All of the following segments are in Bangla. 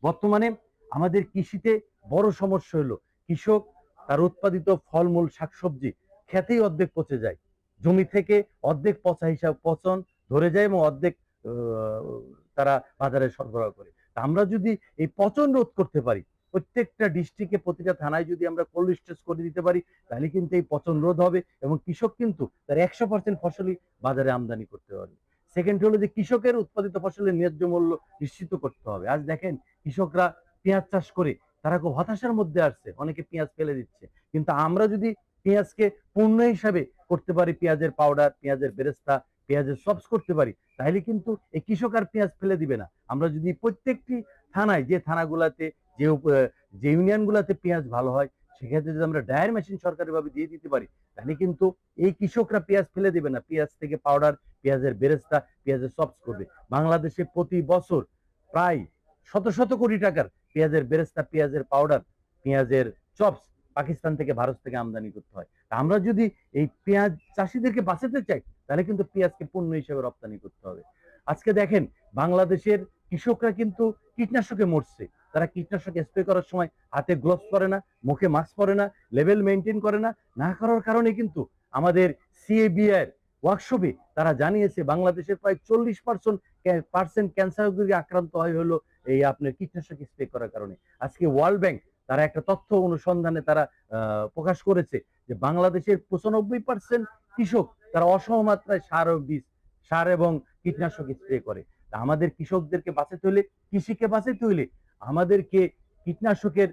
বর্তমানে আমাদের কৃষিতে বড় সমস্যা হলো কৃষক তার উৎপাদিত ফলমূল শাকসবজি খেতেই অর্ধেক পচে যায়, জমি থেকে অর্ধেক পচা হিসাব পচন ধরে যায় এবং অর্ধেক তারা বাজারে সরবরাহ করে। আমরা যদি এই পচন রোধ করতে পারি, প্রত্যেকটা ডিস্ট্রিক্টে প্রতিটা থানায় যদি আমরা কোল্ড স্টোরেজ করে দিতে পারি, তাহলে কিন্তু এই পচন রোধ হবে এবং কৃষক কিন্তু তার 100% ফসলই বাজারে আমদানি করতে পারবে। সেকেন্ড হলো যে কৃষকের উৎপাদিত ফসলের ন্যায্য মূল্য নিশ্চিত করতে হবে। আজ দেখেন কৃষকরা পেঁয়াজ চাষ করে তারা খুব হতাশার মধ্যে আসছে, অনেকে পেঁয়াজ ফেলে দিচ্ছে। কিন্তু আমরা যদি পেঁয়াজকে পণ্য হিসাবে করতে পারি, পেঁয়াজের পাউডার, পেঁয়াজের বেরেস্তা, পেঁয়াজের সবস করতে পারি, তাহলে কিন্তু এই কৃষক আর পেঁয়াজ ফেলে দিবে না। আমরা যদি প্রত্যেকটি থানায়, যে থানাগুলাতে যে যে ইউনিয়নগুলাতে পেঁয়াজ ভালো হয়, সেক্ষেত্রে যদি আমরা ডায়ার মেশিন সরকারিভাবে দিয়ে দিতে পারি, তাহলে কিন্তু এই কৃষকরা পেঁয়াজ ফেলে দেবে না, পেঁয়াজ থেকে পাউডার, পেঁয়াজের বেরেস্তা, পেঁয়াজের সবস করবে। বাংলাদেশে প্রতি বছর প্রায় শত শত কোটি টাকার পেঁয়াজের বেরেস্তা, পেঁয়াজের পাউডার, পেঁয়াজের চপস পাকিস্তান থেকে, ভারত থেকে আমদানি করতে হয়। আমরা যদি এই পেঁয়াজ চাষিদেরকে বাঁচাতে চাই, তাহলে কিন্তু পেঁয়াজকে পণ্য হিসেবে রপ্তানি করতে হবে। আজকে দেখেন বাংলাদেশের কৃষকরা কিন্তু কীটনাশকে মরছে। তারা কীটনাশক স্প্রে করার সময় হাতে গ্লোভস পরে না, মুখে মাস্ক পরে না, লেভেল মেনটেন করে না। না করার কারণে কিন্তু আমাদের সিএবিআর ওয়ার্কশপে তারা জানিয়েছে বাংলাদেশের প্রায় 40% ক্যান্সার রোগে আক্রান্ত হয় হলো এই আপনার কীটনাশক স্প্রে করার কারণে। আজকে ওয়ার্ল্ড ব্যাংক তারা একটা তথ্য অনুসন্ধানে তারা প্রকাশ করেছে যে বাংলাদেশের 95% কৃষক তারা অসমমাত্রায় সার ও বীজ, সার এবং কীটনাশক স্প্রে করে। তা আমাদের কৃষকদেরকে বাঁচাতে হলে, কৃষিকে বাঁচাতে হলে আমাদেরকে কীটনাশকের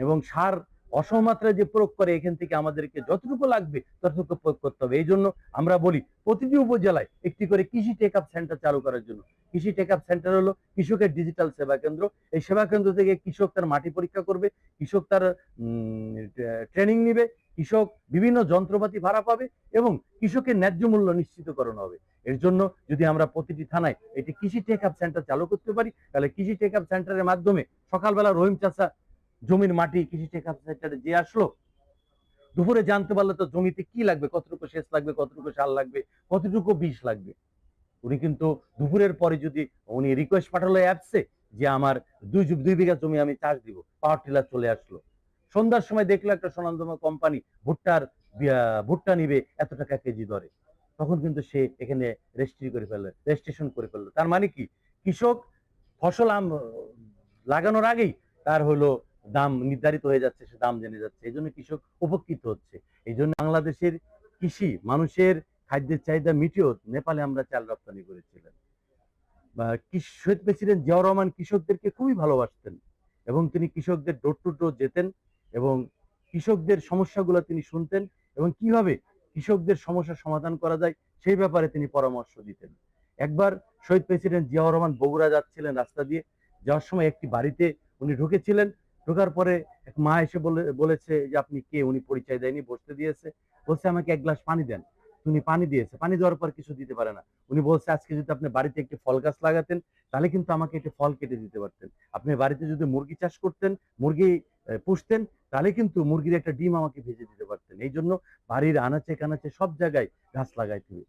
এবং সার অসমমাত্রায় যে প্রয়োগ করে, এখান থেকে আমাদেরকে যতটুকু লাগবে ততটুকু প্রয়োগ করতে হবে। এই জন্য আমরা বলি প্রতিটি উপজেলায় একটি করে কৃষি টেক আপ সেন্টার চালু করার জন্য। কৃষি টেক আপ সেন্টার হলো কৃষকের ডিজিটাল সেবা কেন্দ্র। এই সেবা কেন্দ্র থেকে কৃষক তার মাটি পরীক্ষা করবে, কৃষক তার ট্রেনিং নিবে, কৃষক বিভিন্ন যন্ত্রপাতি ভাড়া পাবে এবং কৃষকের ন্যায্য মূল্য নিশ্চিতকরণ হবে। এর জন্য যদি আমরা প্রতিটি থানায় এটি কৃষি টেক আপ সেন্টার চালু করতে পারি, তাহলে কৃষি টেক আপ সেন্টারের মাধ্যমে সকালবেলা রহিম চাষা জমির মাটি কৃষি টেক আপ সেন্টারে যে আসলো, দুপুরে জানতে পারলে তো জমিতে কি লাগবে, কতটুকু সেচ লাগবে, কতটুকু সার লাগবে, কতটুকু বিষ লাগবে। উনি কিন্তু দুপুরের পরে যদি উনি রিকোয়েস্ট পাঠালো অ্যাপসে যে আমার 2 বিঘা জমি আমি চাষ দিব, পাওয়ার টিলার চলে আসলো। সন্ধ্যার সময় দেখলো একটা স্বনামধন্য কোম্পানি ভুট্টা নিবে এত টাকা কেজি দরে, তখন কিন্তু সে এখানে রেজিস্ট্রেশন করে ফেললো। তার মানে কি, কৃষক ফসল লাগানোর আগেই তার হলো দাম নির্ধারিত হয়ে যাচ্ছে, সে দাম জেনে যাচ্ছে, এই জন্য কৃষক উপকৃত হচ্ছে। এই জন্য বাংলাদেশের কৃষি মানুষের খাদ্যের চাহিদা মিটিয়েও নেপালে আমরা চাল রপ্তানি করেছিলেন। শহীদ প্রেসিডেন্ট জিয়াউর রহমান কৃষকদেরকে খুবই ভালোবাসতেন এবং তিনি কৃষকদের ডোর টু ডোর যেতেন এবং কৃষকদের সমস্যাগুলো তিনি শুনতেন এবং কিভাবে কৃষকদের সমস্যার সমাধান করা যায় সেই ব্যাপারে তিনি পরামর্শ দিতেন। একবার শহীদ প্রেসিডেন্ট জিয়াউর রহমান বগুড়া যাচ্ছিলেন, রাস্তা দিয়ে যাওয়ার সময় একটি বাড়িতে উনি ঢুকেছিলেন। ঢোকার পরে এক মা এসে বলেছে যে আপনি কে, উনি পরিচয় দেয়নি, বসতে দিয়েছে, বলছে আমাকে এক গ্লাস পানি দেন। উনি পানি দিয়েছে, পানি দেওয়ার পর কিছু দিতে পারে না। উনি বলছে আজকে যদি আপনি বাড়িতে একটি ফল গাছ লাগাতেন, তাহলে কিন্তু আমাকে একটি ফল কেটে দিতে পারতেন। আপনি বাড়িতে যদি মুরগি চাষ করতেন, মুরগি পুষতেন, তাহলে কিন্তু মুরগির একটা ডিম আমাকে ভেজে দিতে পারতেন। এই জন্য বাড়ির আনাচে কানাচে সব জায়গায় গাছ লাগাইতে হবে।